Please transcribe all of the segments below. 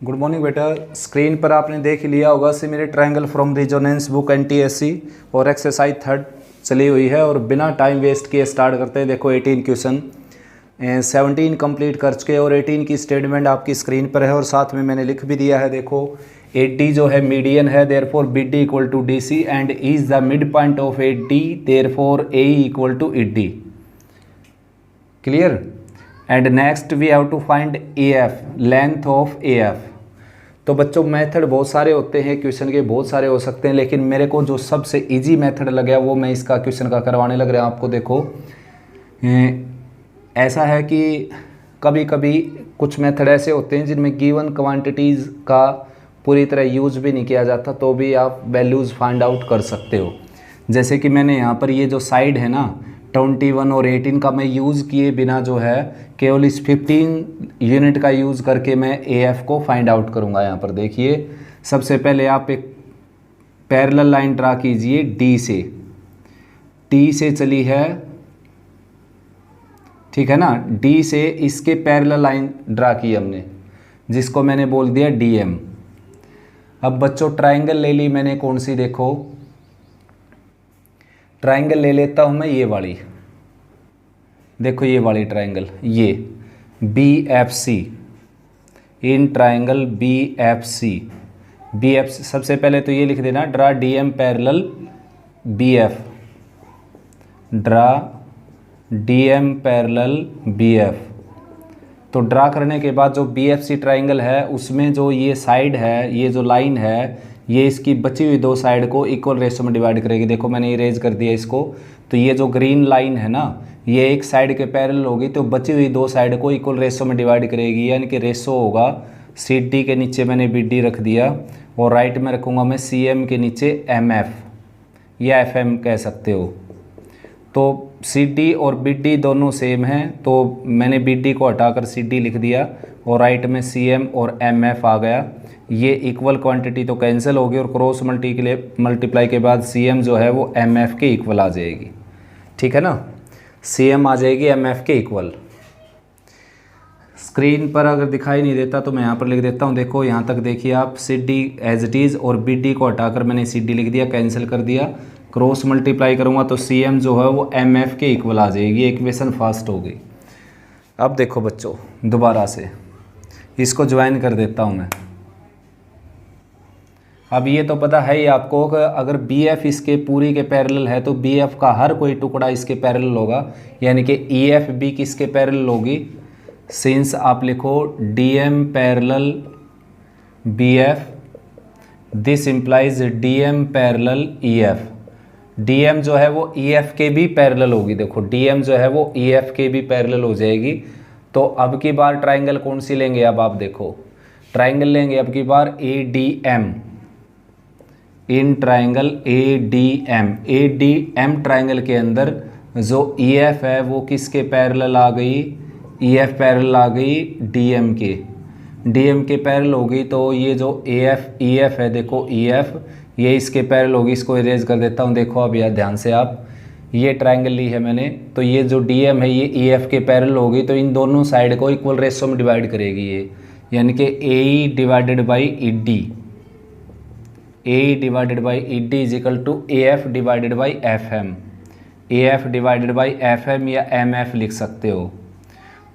Good morning बेटा। Screen पर आपने देख लिया होगा similar triangle from resonance book NTSC और एक्सरसाइज 3 चली हुई है। और बिना टाइम वेस्ट किए स्टार्ट करते हैं। देखो 18 क्वेश्चन 17 कंप्लीट कर चुके और 18 की स्टेटमेंट आपकी स्क्रीन पर है और साथ में मैंने लिख भी दिया है। देखो AD जो है मीडियन है, therefore BD equal to DC and is the mid point of AD, therefore AE equal to ED। Clear. And next we have to find AF, length of AF। तो बच्चों मेथड बहुत सारे होते हैं, question के बहुत सारे हो सकते हैं, लेकिन मेरे को जो सबसे इजी मेथड लगा वो मैं इसका क्वेश्चन का करवाने लग रहा हूँ आपको। देखो ऐसा है कि कभी कभी कुछ मेथड ऐसे होते हैं जिनमें गिवन क्वांटिटीज़ का पूरी तरह यूज़ भी नहीं किया जाता, तो भी आप वैल्यूज़ फाइंड आउट कर सकते हो। जैसे कि मैंने यहाँ पर ये जो साइड है ना 21 और 18 का मैं यूज़ किए बिना जो है केवल इस 15 यूनिट का यूज़ करके मैं AF को फाइंड आउट करूँगा। यहाँ पर देखिए सबसे पहले आप एक पैरेलल लाइन ड्रा कीजिए D से चली है, ठीक है ना। D से इसके पैरेलल लाइन ड्रा की हमने, जिसको मैंने बोल दिया DM। अब बच्चों ट्रायंगल ले ली मैंने, कौन सी, देखो ट्रायंगल ले लेता हूँ मैं ये वाली। देखो ये वाली ट्रायंगल, ये BFC, इन ट्रायंगल BFC सबसे पहले तो ये लिख देना, draw DM parallel BF, draw DM parallel BF। तो ड्रा करने के बाद जो BFC ट्रायंगल है उसमें जो ये साइड है, ये जो लाइन है, ये इसकी बची हुई दो साइड को इक्वल रेशो में डिवाइड करेगी। देखो मैंने इरेज कर दिया इसको। तो ये जो ग्रीन लाइन है ना, ये एक साइड के पैरेलल होगी, तो बची हुई दो साइड को इक्वल रेशो में डिवाइड करेगी, यानी कि रेशो होगा CD के नीचे मैंने BD रख दिया और राइट में रखूँगा मैं CM के नीचे MF या FM कह सकते हो। तो CD और BD दोनों सेम हैं, तो मैंने BD को हटाकर CD लिख दिया और राइट में CM और MF आ गया। ये इक्वल क्वांटिटी तो कैंसिल होगी और क्रॉस मल्टीप्लाई के बाद CM जो है वो MF के इक्वल आ जाएगी, ठीक है ना। CM आ जाएगी MF के इक्वल। स्क्रीन पर अगर दिखाई नहीं देता तो मैं यहाँ पर लिख देता हूँ। देखो यहाँ तक देखिए आप, CD एज इट इज़ और BD को हटाकर मैंने CD लिख दिया, कैंसिल कर दिया, क्रॉस मल्टीप्लाई करूँगा तो CM जो है वो MF के इक्वल आ जाएगी। इक्वेशन फास्ट हो गई। अब देखो बच्चों दोबारा से इसको ज्वाइन कर देता हूँ मैं। अब ये तो पता है ही आपको कि अगर BF इसके पूरी के पैरेलल है तो BF का हर कोई टुकड़ा इसके पैरेलल होगा, यानी कि EF भी किसके पैरेलल होगी। सिंस आप लिखो DM parallel BF, this implies DM parallel EF। DM जो है वो EF के भी पैरेलल होगी। देखो DM जो है वो EF के भी पैरेलल हो जाएगी। तो अब की बार ट्रायंगल कौन सी लेंगे, अब आप देखो ट्रायंगल लेंगे अब की बार ADM, in triangle ADM triangle के अंदर जो EF है वो किसके पैरेलल आ गई, EF पैरेलल आ गई DM के पैरेलल हो गई। तो ये जो EF है, देखो EF ये इसके पैरेलल होगी। इसको इरेज कर देता हूँ। देखो अब यार ध्यान से आप, ये ट्रायंगल ली है मैंने, तो ये जो DM है ये EF के पैरेलल होगी, तो इन दोनों साइड को इक्वल रेशो में डिवाइड करेगी ये, यानी कि AE divided by ED, AE divided by ED is equal to AF divided by FM, AF divided by FM या MF लिख सकते हो।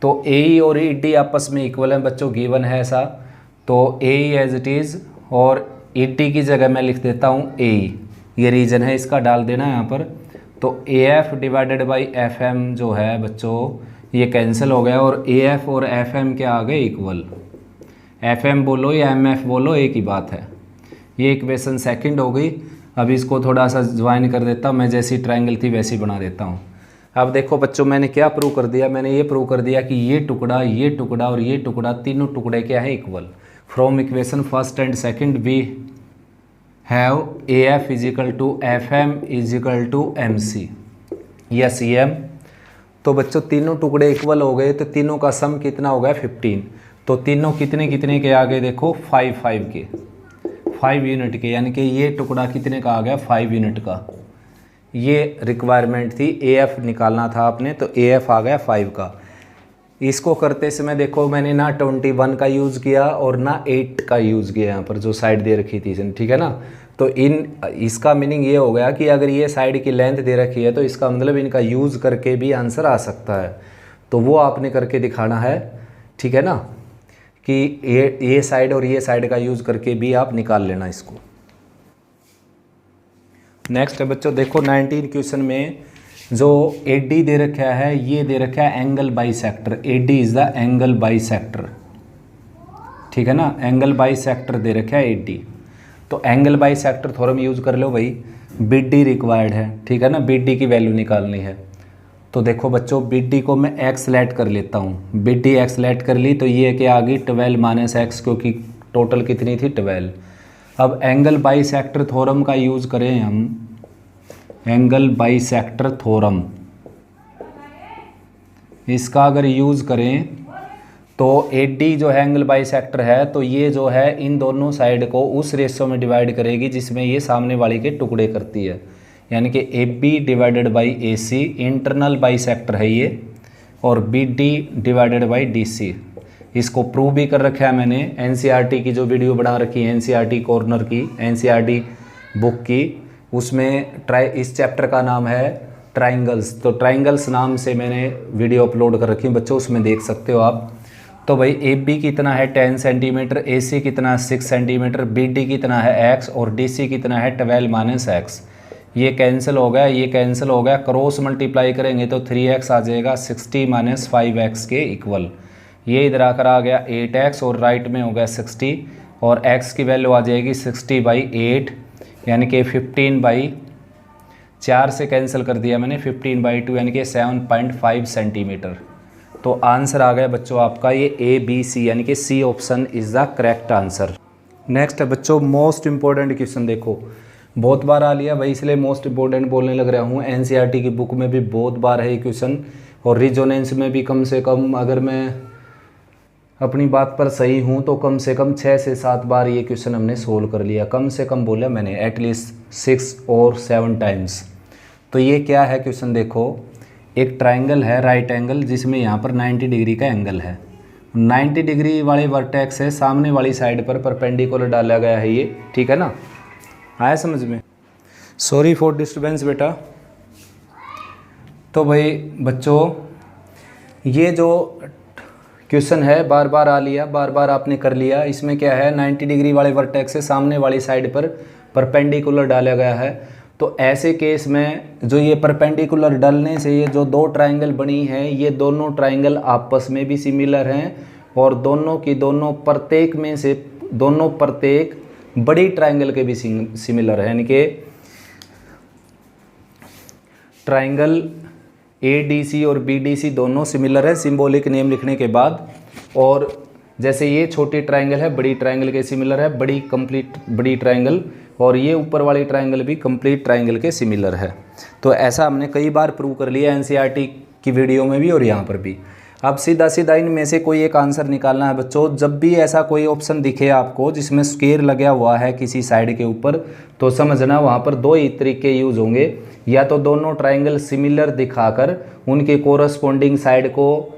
तो AE और ED आपस में इक्वल है बच्चों, गिवन है ऐसा। तो AE एज इट इज़ और ED की जगह मैं लिख देता हूँ AE, ये रीजन है इसका डाल देना यहाँ पर। तो AF डिवाइडेड बाई FM जो है बच्चों ये कैंसिल हो गया और AF और FM क्या आ गए, इक्वल। FM बोलो या MF बोलो एक ही बात है। ये इक्वेशन सेकंड हो गई। अब इसको थोड़ा सा ज्वाइन कर देता हूँ मैं, जैसी ट्रायंगल थी वैसी बना देता हूँ। अब देखो बच्चों मैंने क्या प्रूव कर दिया, मैंने ये प्रूव कर दिया कि ये टुकड़ा और ये टुकड़ा तीनों टुकड़े क्या है, equal. From equation first and second we have AF is equal to FM is equal to MC या CM। तो बच्चों तीनों टुकड़े इक्वल हो गए, तो तीनों का सम कितना हो गया, 15। तो तीनों कितने कितने के आ गए, देखो 5 के, 5 यूनिट के, यानी कि ये टुकड़ा कितने का आ गया, 5 यूनिट का। ये रिक्वायरमेंट थी, AF निकालना था आपने, तो AF आ गया 5 का। इसको करते समय देखो मैंने ना 21 का यूज़ किया और ना 8 का यूज़ किया यहाँ पर जो साइड दे रखी थी इसने, ठीक है ना। तो इसका मीनिंग ये हो गया कि अगर ये साइड की लेंथ दे रखी है तो इसका मतलब इनका यूज़ करके भी आंसर आ सकता है। तो वो आपने करके दिखाना है, ठीक है ना, कि ये साइड और ये साइड का यूज़ करके भी आप निकाल लेना इसको। नेक्स्ट है बच्चों, देखो 19 क्वेश्चन में जो AD दे रखा है, ये दे रखा है angle bisector. AD is the angle bisector, ठीक है ना, एंगल बाइसेक्टर दे रखा है AD। तो एंगल बाइसेक्टर थ्योरम यूज कर लो भाई, BD रिक्वायर्ड है, ठीक है ना, BD की वैल्यू निकालनी है। तो देखो बच्चों BD को मैं x लेट कर लेता हूँ, BD x लेट कर ली तो ये क्या आ गई 12 माइनस एक्स, क्योंकि टोटल कितनी थी 12। अब एंगल बाइसेक्टर थ्योरम का यूज़ करें हम, एंगल बाइसेक्टर थ्योरम, इसका अगर यूज़ करें तो AD जो है एंगल बाइसेक्टर है, तो ये जो है इन दोनों साइड को उस रेशो में डिवाइड करेगी जिसमें ये सामने वाली के टुकड़े करती है, यानी कि AB divided by AC internal bisector है ये, और BD डिवाइडेड बाई DC। इसको प्रूव भी कर रखा है मैंने, NCERT की जो वीडियो बना रखी है, NCERT कॉर्नर की, NCERT बुक की, उसमें इस चैप्टर का नाम है ट्राइंगल्स। तो ट्राइंगल्स नाम से मैंने वीडियो अपलोड कर रखी है बच्चों, उसमें देख सकते हो आप। तो भाई AB कितना है 10 सेंटीमीटर, AC कितना 6 सेंटीमीटर, BD कितना है x और DC कितना है 12 माइनस एक्स। ये कैंसिल हो गया, ये कैंसिल हो गया, क्रॉस मल्टीप्लाई करेंगे तो 3x आ जाएगा 60 माइनस 5x के इक्वल। ये इधर आकर आ गया 8x और राइट में हो गया 60, और x की वैल्यू आ जाएगी 60/8, यानी कि 15/4 से कैंसिल कर दिया मैंने, 15/2 यानी कि 7.5 सेंटीमीटर। तो आंसर आ गया बच्चों आपका ये ABC, यानी कि C option is the correct answer. Next है बच्चों मोस्ट इंपॉर्टेंट क्वेश्चन, देखो बहुत बार आ लिया भाई इसलिए मोस्ट इंपॉर्टेंट बोलने लग रहा हूँ। NCERT की बुक में भी बहुत बार है ये क्वेश्चन, और रिजोनेंस में भी कम से कम, अगर मैं अपनी बात पर सही हूँ तो कम से कम 6 से 7 बार ये क्वेश्चन हमने सोल्व कर लिया, कम से कम बोला मैंने एटलीस्ट 6 और 7 टाइम्स। तो ये क्या है क्वेश्चन, देखो एक ट्राइंगल है राइट एंगल जिसमें यहाँ पर 90 डिग्री का एंगल है, 90 डिग्री वाले वर्टेक्स है सामने वाली साइड पर परपेंडिकुलर डाला गया है ये, ठीक है ना, आया समझ में। सॉरी फॉर डिस्टर्बेंस बेटा। तो भाई बच्चों ये जो क्वेश्चन है बार बार आ लिया, बार बार आपने कर लिया। इसमें क्या है 90 डिग्री वाले वर्टेक्स से सामने वाली साइड पर परपेंडिकुलर डाला गया है। तो ऐसे केस में जो ये परपेंडिकुलर डालने से ये जो दो ट्राइंगल बनी है, ये दोनों ट्राइंगल आपस में भी सिमिलर हैं, और दोनों की दोनों प्रत्येक में से दोनों प्रत्येक बड़ी ट्राइंगल के भी सिमिलर है, यानी कि ट्राइंगल ADC और BDC दोनों सिमिलर है सिंबॉलिक नेम लिखने के बाद। और जैसे ये छोटी ट्राइंगल है बड़ी ट्राइंगल के सिमिलर है, बड़ी कंप्लीट बड़ी ट्राइंगल, और ये ऊपर वाली ट्राइंगल भी कंप्लीट ट्राइंगल के सिमिलर है। तो ऐसा हमने कई बार प्रूव कर लिया NCERT की वीडियो में भी और यहाँ पर भी। अब सीधा सीधा इनमें से कोई एक आंसर निकालना है बच्चों। जब भी ऐसा कोई ऑप्शन दिखे आपको जिसमें स्क्वायर लगा हुआ है किसी साइड के ऊपर, तो समझना वहाँ पर दो ही तरीके यूज होंगे, या तो दोनों ट्राइंगल सिमिलर दिखाकर उनके कोरस्पॉन्डिंग साइड को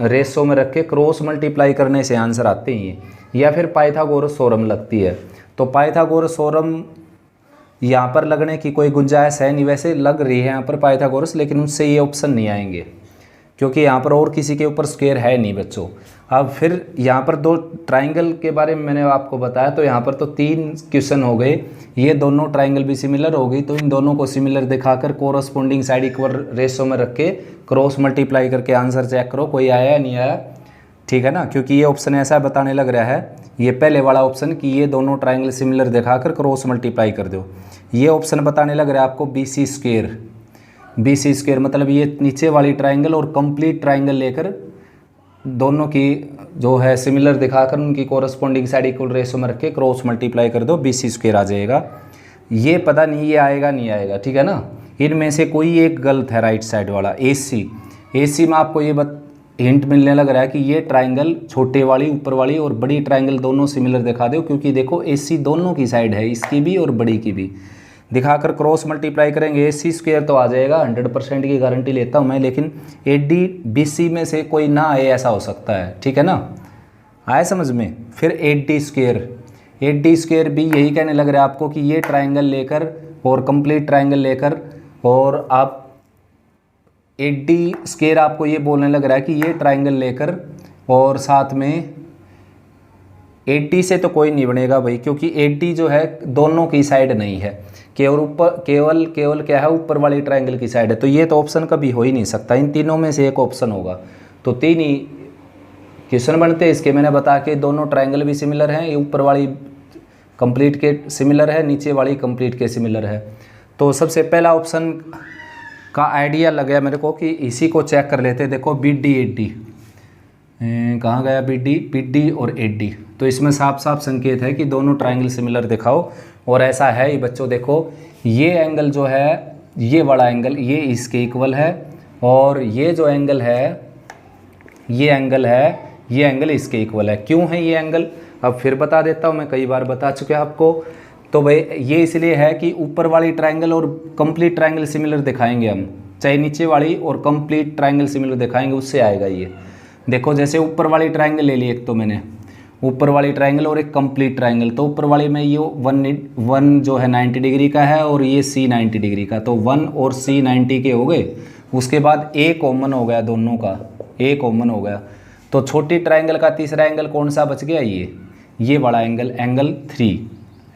रेशो में रख के क्रॉस मल्टीप्लाई करने से आंसर आते हैं, या फिर पाइथागोरस थ्योरम लगती है। तो पाइथागोरस थ्योरम यहाँ पर लगने की कोई गुंजाइश है नहीं, वैसे लग रही है यहाँ पर पाइथागोरस, लेकिन उससे ये ऑप्शन नहीं आएंगे क्योंकि यहाँ पर और किसी के ऊपर स्क्वायर है नहीं बच्चों। अब फिर यहाँ पर दो ट्राइंगल के बारे में मैंने आपको बताया, तो यहाँ पर तो 3 क्वेश्चन हो गए। ये दोनों ट्राइंगल भी सिमिलर हो गई, तो इन दोनों को सिमिलर दिखाकर कोरस्पॉन्डिंग साइड इक्वल रेशो में रख के क्रॉस मल्टीप्लाई करके आंसर चेक करो कोई आया या नहीं आया, ठीक है ना। क्योंकि ये ऑप्शन ऐसा बताने लग रहा है, ये पहले वाला ऑप्शन कि ये दोनों ट्राइंगल सिमिलर दिखाकर क्रॉस मल्टीप्लाई कर दो, ये ऑप्शन बताने लग रहा है आपको BC स्क्वायर। BC स्क्वायर मतलब ये नीचे वाली ट्राइंगल और कंप्लीट ट्राइंगल लेकर दोनों की जो है सिमिलर दिखाकर उनकी कोरस्पॉन्डिंग साइड इक्वल रेशो में रख के क्रॉस मल्टीप्लाई कर दो, BC स्क्वायर आ जाएगा। ये पता नहीं ये आएगा नहीं आएगा, ठीक है ना। इनमें से कोई एक गलत है राइट साइड वाला AC में आपको ये हिंट मिलने लग रहा है कि ये ट्राइंगल छोटे वाली ऊपर वाली और बड़ी ट्राइंगल दोनों सिमिलर दिखा दो, क्योंकि देखो AC दोनों की साइड है, इसकी भी और बड़ी की भी। दिखाकर क्रॉस मल्टीप्लाई करेंगे AC स्क्वायर तो आ जाएगा, 100% की गारंटी लेता हूँ मैं, लेकिन AD BC में से कोई ना आए ऐसा हो सकता है, ठीक है ना, आए समझ में। फिर AD स्क्वायर भी यही कहने लग रहा है आपको कि ये ट्राइंगल लेकर और कंप्लीट ट्राइंगल लेकर, और आप AD स्क्वायर आपको ये बोलने लग रहा है कि ये ट्राइंगल लेकर और साथ में AD से तो कोई नहीं बनेगा भाई, क्योंकि AD जो है दोनों की साइड नहीं है, केवल क्या है, ऊपर वाली ट्राइंगल की साइड है। तो ये तो ऑप्शन कभी हो ही नहीं सकता, इन तीनों में से एक ऑप्शन होगा। तो 3 ही क्वेश्चन बनते हैं इसके, मैंने बता के दोनों ट्राइंगल भी सिमिलर हैं, ये ऊपर वाली कंप्लीट के सिमिलर है, नीचे वाली कंप्लीट के सिमिलर है। तो सबसे पहला ऑप्शन का आइडिया लग गया मेरे को कि इसी को चेक कर लेते। देखो BD AD कहाँ गया, BD और AD, तो इसमें साफ साफ संकेत है कि दोनों ट्राइंगल सिमिलर दिखाओ, और ऐसा है ही बच्चों। देखो ये एंगल जो है, ये बड़ा एंगल ये इसके इक्वल है, और ये जो एंगल है ये एंगल इसके इक्वल है। क्यों है ये एंगल, अब फिर बता देता हूँ, मैं कई बार बता चुके आपको। तो भाई ये इसलिए है कि ऊपर वाली ट्राइंगल और कंप्लीट ट्राइंगल सिमिलर दिखाएंगे हम, चाहे नीचे वाली और कंप्लीट ट्राइंगल सिमिलर दिखाएंगे, उससे आएगा ये। देखो जैसे ऊपर वाली ट्राइंगल ले ली एक, तो मैंने ऊपर वाली ट्राइंगल और एक कंप्लीट ट्राइंगल, तो ऊपर वाली में ये 1 जो है 90 डिग्री का है और ये C 90 डिग्री का, तो 1 और C 90 के हो गए। उसके बाद A कॉमन हो गया, दोनों का A कॉमन हो गया। तो छोटी ट्राइंगल का तीसरा एंगल कौन सा बच गया, ये बड़ा एंगल, एंगल 3,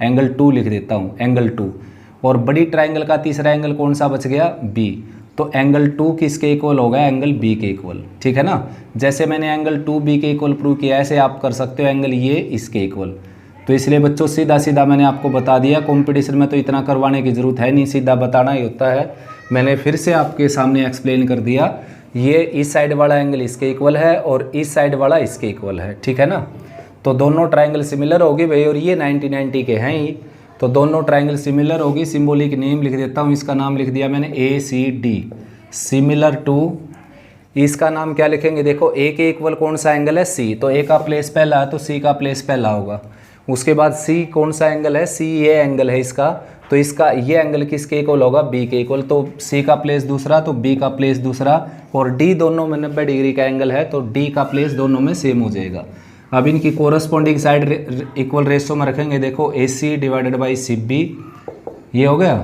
एंगल 2 लिख देता हूँ, एंगल 2। और बड़ी ट्राइंगल का तीसरा एंगल कौन सा बच गया, B, तो एंगल 2 किसके इक्वल हो गया, एंगल B के इक्वल, ठीक है ना। जैसे मैंने एंगल 2B के इक्वल प्रूव किया, ऐसे आप कर सकते हो एंगल ये इसके इक्वल। तो इसलिए बच्चों सीधा मैंने आपको बता दिया, कंपटीशन में तो इतना करवाने की ज़रूरत है नहीं, सीधा बताना ही होता है। मैंने फिर से आपके सामने एक्सप्लेन कर दिया, ये इस साइड वाला एंगल इसके इक्वल है और इस साइड वाला इसके इक्वल है, ठीक है ना। तो दोनों ट्राइंगल सिमिलर होगी भाई, और ये 90 के हैं ही, तो दोनों ट्राइंगल सिमिलर होगी। सिंबॉलिक नेम लिख देता हूँ, इसका नाम लिख दिया मैंने ACD, सिमिलर टू। इसका नाम क्या लिखेंगे, देखो A के इक्वल कौन सा एंगल है, C, तो A का प्लेस पहला है तो C का प्लेस पहला होगा। उसके बाद C कौन सा एंगल है, C ये एंगल है इसका, तो इसका ये एंगल किसके इक्वल होगा, B के इक्वल, तो C का प्लेस दूसरा तो B का प्लेस दूसरा, और D दोनों में 90 डिग्री का एंगल है तो D का प्लेस दोनों में सेम हो जाएगा। अब इनकी कोरस्पॉन्डिंग साइड इक्वल रेशो में रखेंगे। देखो AC डिवाइडेड बाई CB, ये हो गया,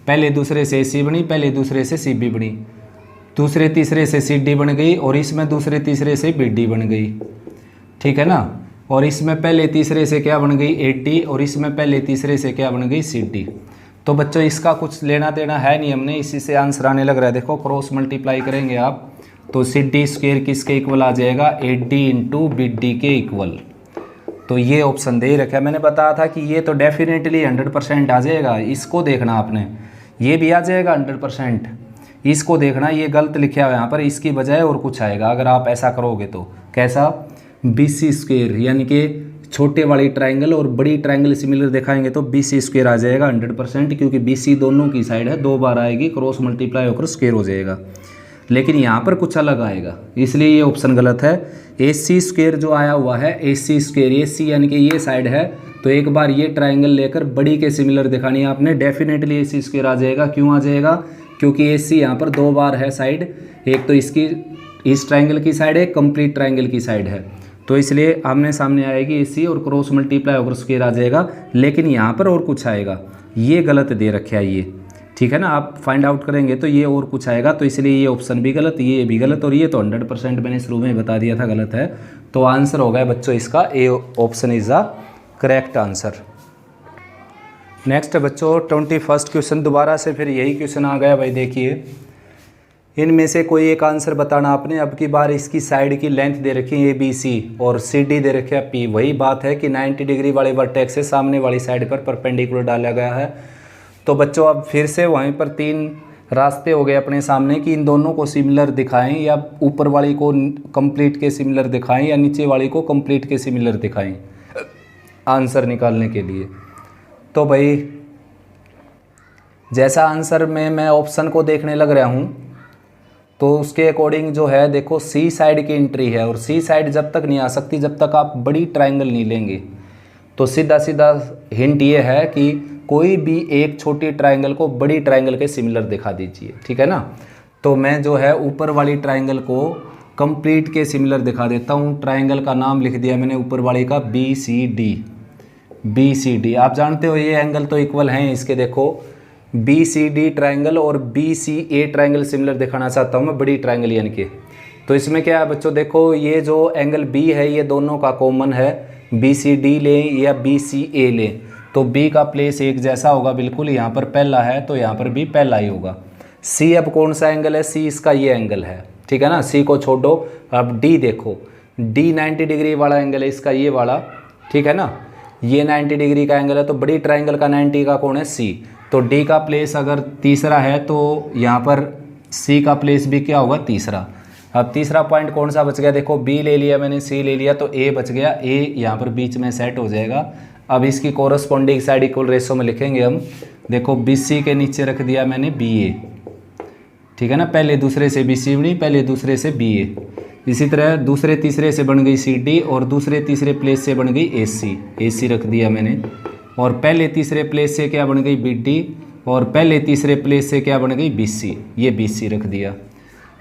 पहले दूसरे से AC बनी, पहले दूसरे से CB बनी, दूसरे तीसरे से CD बन गई, और इसमें दूसरे तीसरे से BD बन गई, ठीक है ना। और इसमें पहले तीसरे से क्या बन गई, AD, और इसमें पहले तीसरे से क्या बन गई, CD। तो बच्चों इसका कुछ लेना देना है नहीं हमने, इसी से आंसर आने लग रहा है। देखो क्रॉस मल्टीप्लाई करेंगे आप तो CD स्क्वायर किसके इक्वल आ जाएगा, AD इंटू BD के इक्वल। तो ये ऑप्शन दे ही रखा है, मैंने बताया था कि ये तो डेफिनेटली 100% आ जाएगा। इसको देखना आपने, ये भी आ जाएगा 100%, इसको देखना, ये गलत लिखा हुआ है यहाँ पर, इसकी बजाय और कुछ आएगा अगर आप ऐसा करोगे तो। कैसा, BC स्क्वायर, यानी कि छोटे वाली ट्राइंगल और बड़ी ट्राइंगल सिमिलर दिखाएंगे तो BC स्क्वायर आ जाएगा 100%, क्योंकि BC दोनों की साइड है, 2 बार आएगी, क्रॉस मल्टीप्लाई होकर स्क्वायर हो जाएगा। लेकिन यहाँ पर कुछ अलग आएगा, इसलिए ये ऑप्शन गलत है। AC स्क्वायर जो आया हुआ है, AC स्क्वायर, AC यानी कि ये साइड है, तो एक बार ये ट्राइंगल लेकर बड़ी के सिमिलर दिखानी है आपने, डेफिनेटली AC स्क्वायर आ जाएगा। क्यों आ जाएगा, क्योंकि AC यहाँ पर 2 बार है साइड, एक तो इसकी इस ट्राइंगल की साइड है, कंप्लीट ट्राइंगल की साइड है, तो इसलिए आमने सामने आएगी AC और क्रॉस मल्टीप्लाई होकर स्क्वायर आ जाएगा। लेकिन यहाँ पर और कुछ आएगा, ये गलत दे रखा है ये, ठीक है ना। आप फाइंड आउट करेंगे तो ये और कुछ आएगा, तो इसलिए ये ऑप्शन भी गलत, ये भी गलत, और ये तो 100% मैंने शुरू में बता दिया था गलत है। तो आंसर हो गया बच्चों इसका A option is the correct answer. Next बच्चों 21st क्वेश्चन, दोबारा से फिर यही क्वेश्चन आ गया भाई। देखिए इनमें से कोई एक आंसर बताना आपने। अब की बार इसकी साइड की लेंथ दे रखी है ABC और CD दे रखे है P। वही बात है कि 90 डिग्री वाले वर्टेक्स से सामने वाली साइड पर परपेंडिकुलर डाला गया है। तो बच्चों अब फिर से वहीं पर 3 रास्ते हो गए अपने सामने कि इन दोनों को सिमिलर दिखाएं, या ऊपर वाली को कंप्लीट के सिमिलर दिखाएं, या नीचे वाली को कंप्लीट के सिमिलर दिखाएं आंसर निकालने के लिए। तो भाई जैसा आंसर में मैं ऑप्शन को देखने लग रहा हूँ, तो उसके अकॉर्डिंग जो है देखो C साइड की एंट्री है, और C साइड जब तक नहीं आ सकती जब तक आप बड़ी ट्राइंगल नहीं लेंगे। तो सीधा सीधा हिंट ये है कि कोई भी एक छोटी ट्रायंगल को बड़ी ट्रायंगल के सिमिलर दिखा दीजिए, ठीक है ना। तो मैं जो है ऊपर वाली ट्रायंगल को कंप्लीट के सिमिलर दिखा देता हूँ। ट्रायंगल का नाम लिख दिया मैंने ऊपर वाली का BCD। आप जानते हो ये एंगल तो इक्वल हैं इसके, देखो BCD ट्रायंगल और BCA ट्रायंगल सिमिलर दिखाना चाहता हूँ मैं बड़ी ट्रायंगल यानी कि। तो इसमें क्या है बच्चों, देखो ये जो एंगल B है ये दोनों का कॉमन है, BCD लें या BCA लें तो B का प्लेस एक जैसा होगा बिल्कुल, यहाँ पर पहला है तो यहाँ पर भी पहला ही होगा। C अब कौन सा एंगल है, C इसका ये एंगल है, ठीक है ना। C को छोड़ो, अब D देखो, D 90 डिग्री वाला एंगल है इसका ये वाला, ठीक है ना। ये 90 डिग्री का एंगल है तो बड़ी ट्रायंगल का 90 का कौन है, C। तो D का प्लेस अगर तीसरा है तो यहाँ पर C का प्लेस भी क्या होगा, तीसरा। अब तीसरा पॉइंट कौन सा बच गया, देखो B ले लिया मैंने, C ले लिया तो A बच गया, A यहाँ पर बीच में सेट हो जाएगा। अब इसकी कोरस्पॉन्डिंग साइड इक्वल रेशो में लिखेंगे हम, देखो BC के नीचे रख दिया मैंने BA, ठीक है ना। पहले दूसरे से BC बनी, पहले दूसरे से BA। इसी तरह दूसरे तीसरे से बन गई CD और दूसरे तीसरे प्लेस से बन गई AC रख दिया मैंने। और पहले तीसरे प्लेस से क्या बन गई BD और पहले तीसरे प्लेस से क्या बन गई BC, ये BC रख दिया।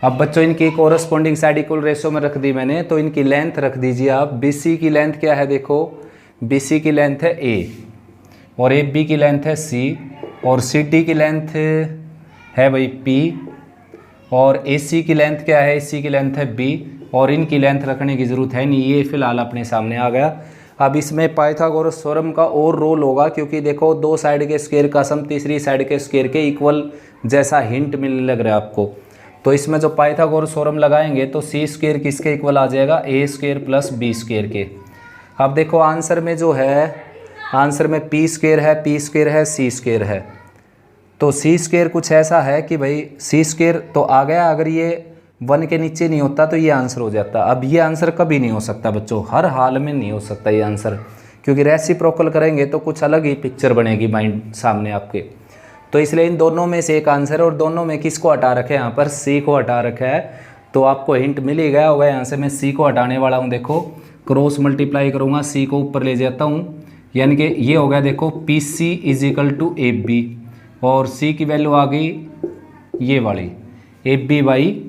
अब बच्चों इनकी कोरस्पॉन्डिंग साइड इक्वल रेशो में रख दी मैंने, तो इनकी लेंथ रख दीजिए आप। BC की लेंथ क्या है, देखो BC की लेंथ है A और AB की लेंथ है C और CD की लेंथ है भाई P और AC की लेंथ क्या है, AC की लेंथ है B और इनकी लेंथ रखने की ज़रूरत है नहीं, ये फिलहाल अपने सामने आ गया। अब इसमें पाइथागोरस थ्योरम का और रोल होगा क्योंकि देखो दो साइड के स्क्वायर का सम तीसरी साइड के स्क्वायर के इक्वल जैसा हिंट मिलने लग रहा है आपको। तो इसमें जो पाइथागोरस थ्योरम लगाएंगे तो C स्क्वायर किसके इक्वल आ जाएगा, A square plus B square के। अब देखो आंसर में जो है, आंसर में P स्क्वायर है, P स्क्वायर है, C स्क्वायर है। तो C स्क्वायर कुछ ऐसा है कि भाई C स्क्वायर तो आ गया, अगर ये 1 के नीचे नहीं होता तो ये आंसर हो जाता। अब ये आंसर कभी नहीं हो सकता बच्चों, हर हाल में नहीं हो सकता ये आंसर, क्योंकि रेसिप्रोकल करेंगे तो कुछ अलग ही पिक्चर बनेगी माइंड सामने आपके। तो इसलिए इन दोनों में से एक आंसर है और दोनों में किसको हटा रखे हैं, यहाँ पर C को हटा रखा है। तो आपको हिंट मिल ही गया होगा, यहाँ से मैं C को हटाने वाला हूँ। देखो क्रॉस मल्टीप्लाई करूँगा, C को ऊपर ले जाता हूँ, यानी कि ये हो गया देखो PC is equal to AB और C की वैल्यू आ गई ये वाली AB बाई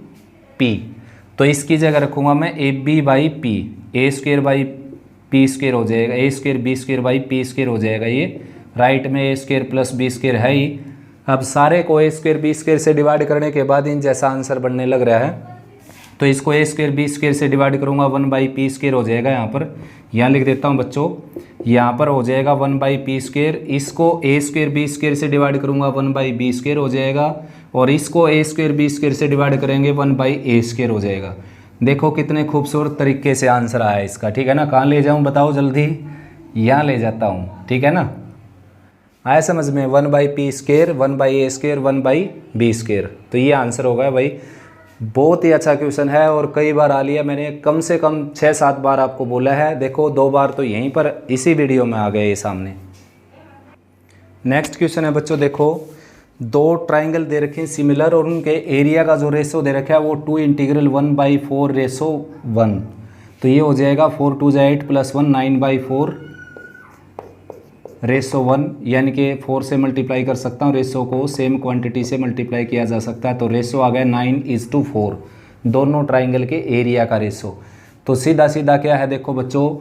P। तो इसकी जगह रखूँगा मैं AB by P, A square by P square हो जाएगा, A square B square by P square हो जाएगा। ये राइट में A square plus B square है ही। अब सारे को A स्क्वायर B स्क्वायर से डिवाइड करने के बाद इन जैसा आंसर बनने लग रहा है, तो इसको A स्क्वायर B स्क्वायर से डिवाइड करूँगा 1 बाई P स्क्वायर हो जाएगा। यहाँ लिख देता हूँ बच्चों, यहाँ पर हो जाएगा 1 बाई P स्क्वायर। इसको A स्क्वायर B स्क्वायर से डिवाइड करूँगा 1 बाई B स्क्वायर हो जाएगा और इसको A स्क्वायर B स्क्वायर से डिवाइड करेंगे 1 बाई A स्क्वायर हो जाएगा। देखो कितने खूबसूरत तरीके से आंसर आया इसका, ठीक है ना। कहाँ ले जाऊँ बताओ जल्दी, यहाँ ले जाता हूँ, ठीक है ना। आया समझ में, 1 by P square 1 by A square 1 by B square, तो ये आंसर होगा भाई। बहुत ही अच्छा क्वेश्चन है और कई बार आ लिया मैंने, कम से कम 6-7 बार आपको बोला है। देखो 2 बार तो यहीं पर इसी वीडियो में आ गए ये सामने। नेक्स्ट क्वेश्चन है बच्चों, देखो 2 ट्राइंगल दे रखे हैं सिमिलर और उनके एरिया का जो रेशो दे रखा है वो 2 इंटीग्रल 1/4/1। तो ये हो जाएगा 4 2 8 प्लस 1 9/4/1, यानी कि 4 से मल्टीप्लाई कर सकता हूँ। रेशो को सेम क्वांटिटी से मल्टीप्लाई किया जा सकता है, तो रेशो आ गया 9:4, दोनों ट्राइंगल के एरिया का रेशो। तो सीधा सीधा क्या है देखो बच्चों,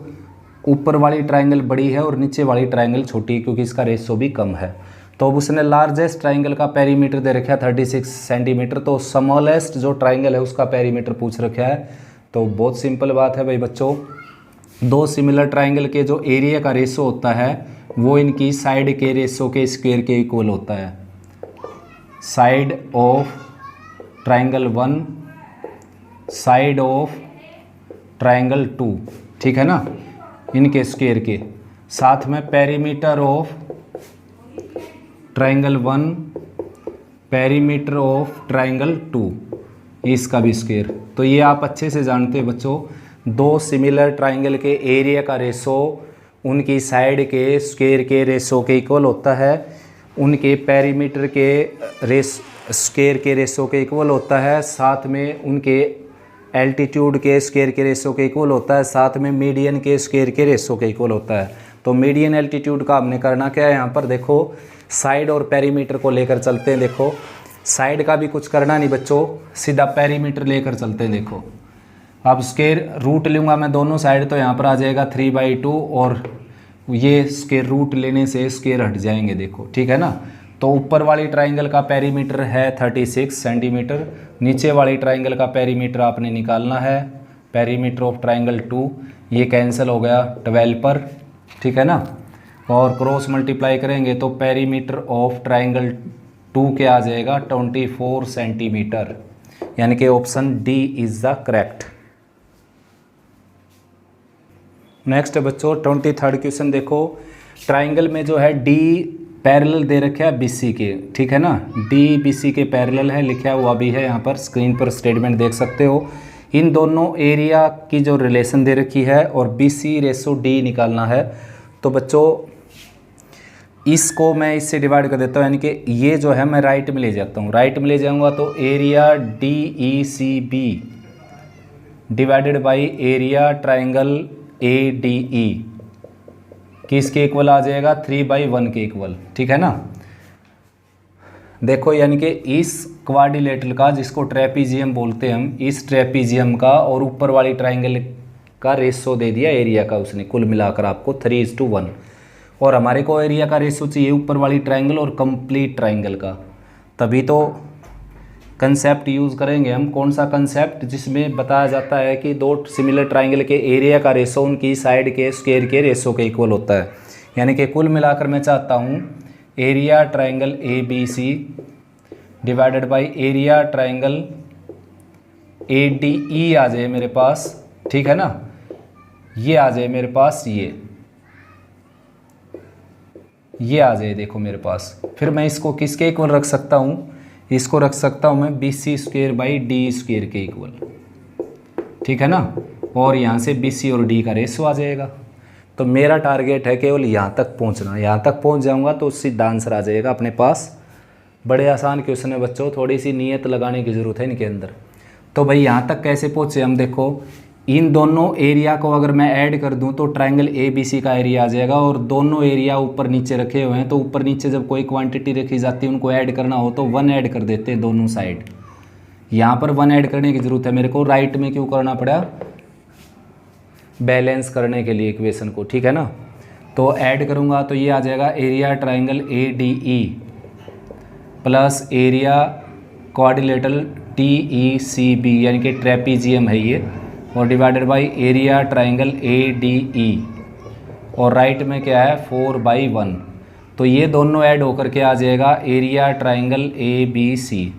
ऊपर वाली ट्राइंगल बड़ी है और नीचे वाली ट्राइंगल छोटी, क्योंकि इसका रेशो भी कम है। तो अब उसने लार्जेस्ट ट्राइंगल का पेरीमीटर दे रखा है 36 सेंटीमीटर, तो स्मॉलेस्ट जो ट्राइंगल है उसका पेरीमीटर पूछ रखा है। तो बहुत सिंपल बात है भाई बच्चों, 2 सिमिलर ट्राइंगल के जो एरिया का रेशो होता है वो इनकी साइड के रेशो के स्क्वायर के इक्वल होता है। Side of triangle 1, side of triangle 2, ठीक है ना, इनके स्क्वायर के साथ में perimeter of triangle 1, perimeter of triangle 2, इसका भी स्क्वायर। तो ये आप अच्छे से जानते हैं बच्चों, 2 सिमिलर ट्राइंगल के एरिया का रेशो उनकी साइड के स्क्वायर के रेशो के इक्वल होता है, उनके पेरीमीटर के स्क्वायर के रेशो के इक्वल होता है, साथ में उनके एल्टीट्यूड के स्क्वायर के रेशो के इक्वल होता है, साथ में मीडियन के स्क्वायर के रेशो के इक्वल होता है। तो मीडियन एल्टीट्यूड का हमने करना क्या है, यहाँ पर देखो साइड और पेरीमीटर को लेकर चलते हैं। देखो साइड का भी कुछ करना नहीं बच्चों, सीधा पेरीमीटर लेकर चलते हैं। देखो अब स्क्वायर रूट लूँगा मैं दोनों साइड, तो यहाँ पर आ जाएगा 3/2 और ये स्क्वायर रूट लेने से स्क्वायर हट जाएंगे। देखो ठीक है ना। तो ऊपर वाली ट्राइंगल का पेरीमीटर है 36 सेंटीमीटर, नीचे वाली ट्राइंगल का पेरीमीटर आपने निकालना है, पेरीमीटर ऑफ ट्राइंगल 2, ये कैंसिल हो गया 12 पर, ठीक है ना। और क्रॉस मल्टीप्लाई करेंगे तो पेरीमीटर ऑफ ट्राइंगल 2 क्या आ जाएगा 24 सेंटीमीटर, यानी कि option D is the correct. Next बच्चों 23rd क्वेश्चन देखो, ट्राइंगल में जो है डी पैरेलल दे रखे है बीसी के, ठीक है ना, डी बीसी के पैरेलल है, लिखा हुआ भी है यहाँ पर, स्क्रीन पर स्टेटमेंट देख सकते हो। इन दोनों एरिया की जो रिलेशन दे रखी है और बीसी रेसो डी निकालना है। तो बच्चों इसको मैं इससे डिवाइड कर देता हूँ, यानी कि ये जो है मैं राइट में ले जाता हूँ, राइट में ले जाऊँगा तो area D E C B divided by area triangle A D E किसके इक्वल आ जाएगा 3/1 के इक्वल, ठीक है ना। देखो यानी कि इस क्वाड्रिलेटरल का, जिसको ट्रेपीजियम बोलते हैं हम, इस ट्रेपीजियम का और ऊपर वाली ट्राइंगल का रेशो दे दिया एरिया का उसने, कुल मिलाकर आपको 3:1। और हमारे को एरिया का रेशो चाहिए ऊपर वाली ट्राइंगल और कंप्लीट ट्राइंगल का, तभी तो कंसेप्ट यूज़ करेंगे हम। कौन सा कंसेप्ट, जिसमें बताया जाता है कि दो सिमिलर ट्राइंगल के एरिया का रेशो उनकी साइड के स्क्वायर के रेशो के इक्वल होता है। यानी कि कुल मिलाकर मैं चाहता हूँ area triangle A B C divided by area triangle A D E आ जाए मेरे पास, ठीक है ना, ये आ जाए मेरे पास, ये आ जाए देखो मेरे पास। फिर मैं इसको किसके इक्वल रख सकता हूँ, इसको रख सकता हूँ मैं BC² बाई D² के इक्वल, ठीक है ना। और यहाँ से BC और D का रेशो आ जाएगा। तो मेरा टारगेट है केवल यहाँ तक पहुँचना, यहाँ तक पहुँच जाऊँगा तो सीधा आंसर आ जाएगा अपने पास। बड़े आसान क्वेश्चन है बच्चों, थोड़ी सी नीयत लगाने की ज़रूरत है इनके अंदर। तो भाई यहाँ तक कैसे पहुँचे हम, देखो इन दोनों एरिया को अगर मैं ऐड कर दूं तो ट्राइंगल ए बी सी का एरिया आ जाएगा। और दोनों एरिया ऊपर नीचे रखे हुए हैं, तो ऊपर नीचे जब कोई क्वांटिटी रखी जाती है उनको ऐड करना हो तो 1 ऐड कर देते हैं दोनों साइड। यहाँ पर 1 ऐड करने की ज़रूरत है मेरे को, राइट में क्यों करना पड़ा, बैलेंस करने के लिए इक्वेशन को, ठीक है ना। तो ऐड करूँगा तो ये आ जाएगा area triangle A D E plus area quadrilateral T E C B, यानी कि ट्रेपीजियम है ये, और divided by area triangle A D E, और राइट में क्या है 4/1। तो ये दोनों ऐड होकर के आ जाएगा area triangle A B C,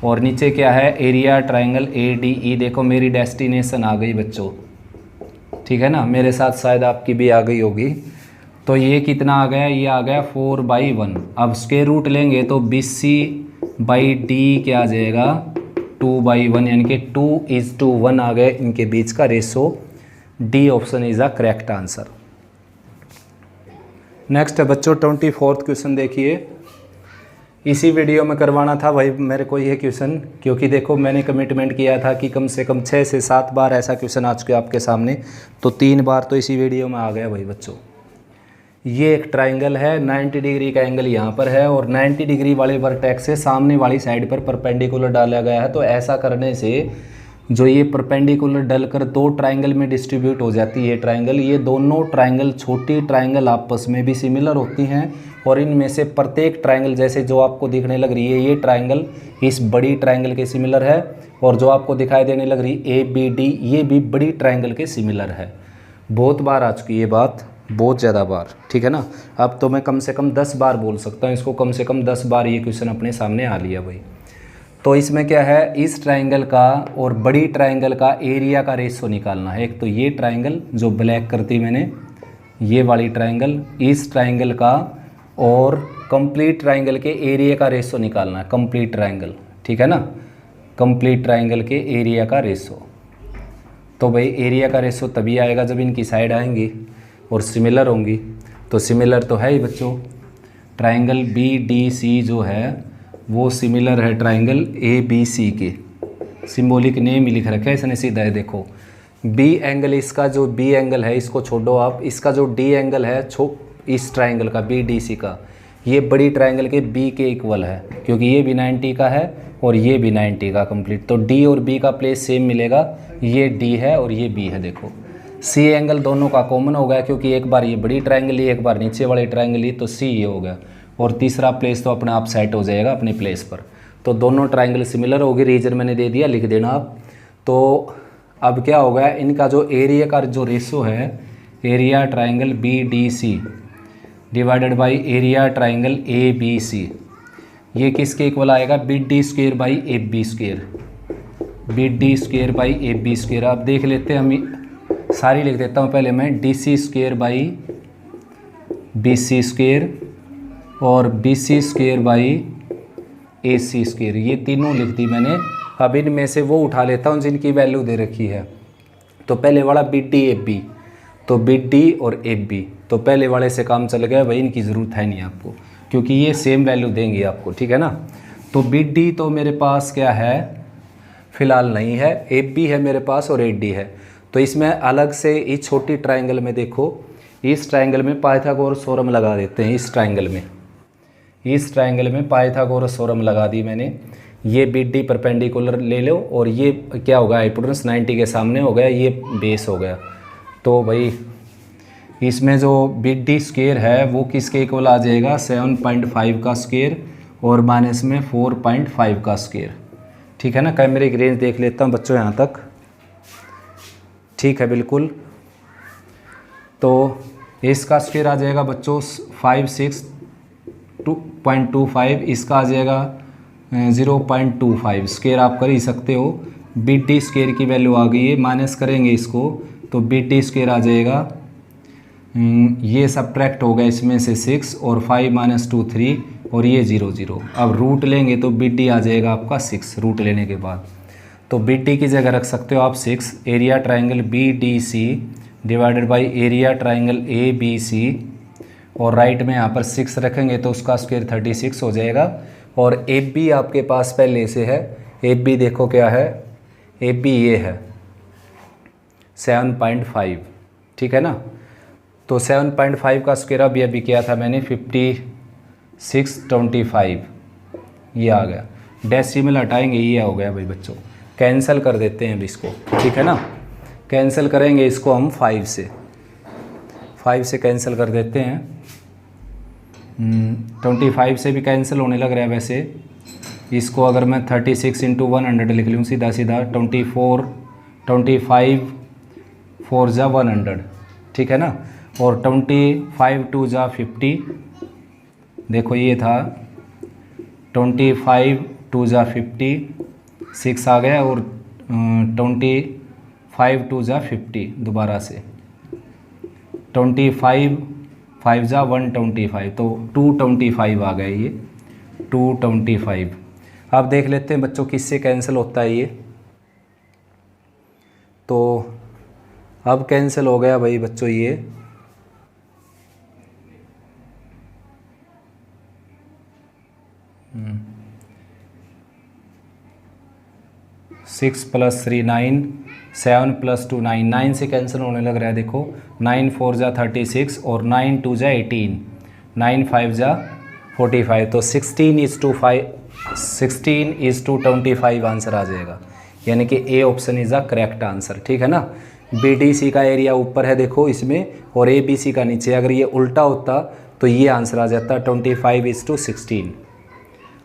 और नीचे क्या है area triangle A D E. देखो मेरी डेस्टिनेशन आ गई बच्चों, ठीक है ना, मेरे साथ शायद आपकी भी आ गई होगी। तो ये कितना आ गया, ये आ गया 4/1। अब स्क्वायर रूट लेंगे तो BC/D क्या आ जाएगा 2/1, यानी कि 2:1 आ गए इनके बीच का ratio. D option is the correct answer. Next है बच्चों 24th क्वेश्चन देखिए। इसी वीडियो में करवाना था भाई मेरे को ये क्वेश्चन, क्योंकि देखो मैंने कमिटमेंट किया था कि कम से कम 6 से 7 बार ऐसा क्वेश्चन आ चुके आपके सामने, तो 3 बार तो इसी वीडियो में आ गया भाई बच्चों। ये एक ट्राइंगल है, 90 डिग्री का एंगल यहाँ पर है और 90 डिग्री वाले वर्टेक्स से सामने वाली साइड पर परपेंडिकुलर डाला गया है। तो ऐसा करने से जो ये परपेंडिकुलर डलकर 2 ट्राइंगल में डिस्ट्रीब्यूट हो जाती है ट्राइंगल, ये दोनों ट्राइंगल छोटी ट्राइंगल आपस में भी सिमिलर होती हैं, और इनमें से प्रत्येक ट्राइंगल जैसे जो आपको दिखने लग रही है ये ट्राइंगल इस बड़ी ट्राइंगल के सिमिलर है, और जो आपको दिखाई देने लग रही ABD ये भी बड़ी ट्राइंगल के सिमिलर है। बहुत बार आ चुकी ये बात, बहुत ज़्यादा बार, ठीक है ना। अब तो मैं कम से कम 10 बार बोल सकता हूँ इसको, कम से कम 10 बार ये क्वेश्चन अपने सामने आ लिया भाई। तो इसमें क्या है, इस ट्राइंगल का और बड़ी ट्राइंगल का एरिया का रेशो निकालना है। एक तो ये ट्राइंगल जो ब्लैक करती मैंने, ये वाली ट्राइंगल, इस ट्राइंगल का और कंप्लीट ट्राइंगल के एरिया का रेशो निकालना है, कंप्लीट ट्राइंगल, ठीक है ना, कंप्लीट ट्राइंगल के एरिया का रेशो। तो भाई एरिया का रेशो तभी आएगा जब इनकी साइड आएंगी और सिमिलर होंगी। तो सिमिलर तो है ही बच्चों, ट्राइंगल BDC जो है वो सिमिलर है ट्राइंगल ABC के, सिंबॉलिक नेम ही लिख रखा है इसने सीधा है। देखो बी एंगल, इसका जो बी एंगल है इसको छोड़ो आप, इसका जो डी एंगल है इस ट्राइंगल का बी डी सी का, ये बड़ी ट्राइंगल के बी के इक्वल है, क्योंकि ये भी 90 का है और ये भी 90 का कंप्लीट। तो डी और बी का प्लेस सेम मिलेगा, ये डी है और ये बी है। देखो सी एंगल दोनों का कॉमन हो गया, क्योंकि एक बार ये बड़ी ट्राइंगल ली, एक बार नीचे वाली ट्राइंगल ली, तो सी ये हो गया। और तीसरा प्लेस तो अपने आप सेट हो जाएगा अपनी प्लेस पर। तो दोनों ट्राइंगल सिमिलर होगी, रीजन मैंने दे दिया, लिख देना आप। तो अब क्या हो गया, इनका जो एरिया का जो रेशो है, area triangle B D C divided by area triangle A B C, ये किसके इक्वल आएगा, B D square by A B square, B D square by A B square. आप देख लेते हैं, हम सारी लिख देता हूँ पहले मैं, D C square by B C square और B C square by A C square, ये तीनों लिख दी मैंने। अब इनमें से वो उठा लेता हूँ जिनकी वैल्यू दे रखी है। तो पहले वाला बी डी ए बी, तो बी डी और ए बी, तो पहले वाले से काम चल गया भाई, इनकी ज़रूरत है नहीं आपको, क्योंकि ये सेम वैल्यू देंगे आपको, ठीक है ना। तो बी डी तो मेरे पास क्या है, फ़िलहाल नहीं है, ए बी है मेरे पास और ए डी है। तो इसमें अलग से इस छोटी ट्राइंगल में देखो, इस ट्राइंगल में पाइथागोरस थ्योरम लगा देते हैं। इस ट्राइंगल में पाइथागोरस थ्योरम लगा दी मैंने। ये बी डी परपेंडिकुलर ले लो और ये क्या होगा, हाइपोटेनस 90 के सामने हो गया, ये बेस हो गया। तो भाई इसमें जो बी डी स्क्वेयर है वो किसके इक्वल आ जाएगा, 7.5 का स्क्वेयर और माइनस में 4.5 का स्क्वेयर, ठीक है ना। कैमरे की रेंज देख लेता हूँ बच्चों यहाँ तक, ठीक है बिल्कुल। तो इसका स्क्वेयर आ जाएगा बच्चों 562.25, इसका आ जाएगा 0.25, स्क्वेयर आप कर ही सकते हो। बी डी स्क्वेयर की वैल्यू आ गई है, माइनस करेंगे इसको तो बी डी स्क्वेयर आ जाएगा, ये सब्ट्रैक्ट होगा इसमें से 6 और 5 - 2 3 और ये 0 0। अब रूट लेंगे तो बी डी आ जाएगा आपका 6 रूट लेने के बाद। तो बी डी की जगह रख सकते हो आप 6, area triangle B D C divided by area triangle A B C, और राइट में यहाँ पर 6 रखेंगे तो उसका स्क्वायर 36 हो जाएगा। और ए बी आपके पास पहले से है, ए बी देखो क्या है, ए बी ये है 7.5, ठीक है ना। तो 7.5 का स्क्वायर अभी किया था मैंने 5625, ये आ गया। डेसिमल हटाएंगे, ये हो गया भाई बच्चों। कैंसिल कर देते हैं अभी इसको, ठीक है ना। कैंसिल करेंगे इसको हम 5 से कैंसिल कर देते हैं। 25 से भी कैंसिल होने लग रहा है वैसे। इसको अगर मैं 36 × 100 लिख लूँ सीधा 25 4 जा 100, ठीक है ना। और 25 2 जा 50, देखो ये था 25 2 जा 50, 6 आ गया, और 25 2 जा 50 दोबारा से 25 5 जा 125, तो 225 आ गए ये 225। अब देख लेते हैं बच्चों किससे कैंसिल होता है ये। तो अब कैंसिल हो गया भाई बच्चों ये 6 + 3 9, 7 + 2 9, 9 से कैंसिल होने लग रहा है। देखो 9 4 जा 36 और 9 2 जा 18, 9 5 जा 45, तो 16:25 आंसर आ जाएगा, यानी कि A option is the correct answer, ठीक है ना। बी डी सी का एरिया ऊपर है देखो इसमें, और ए बी सी का नीचे। अगर ये उल्टा होता तो ये आंसर आ जाता 25:16।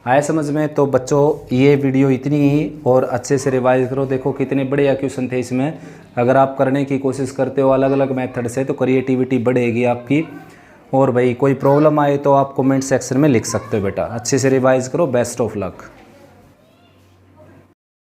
आया समझ में। तो बच्चों ये वीडियो इतनी ही, और अच्छे से रिवाइज करो। देखो कितने बड़े क्वेश्चन थे इसमें, अगर आप करने की कोशिश करते हो अलग अलग मेथड से तो क्रिएटिविटी बढ़ेगी आपकी। और भाई कोई प्रॉब्लम आए तो आप कमेंट सेक्शन में लिख सकते हो बेटा। अच्छे से रिवाइज करो। Best of luck.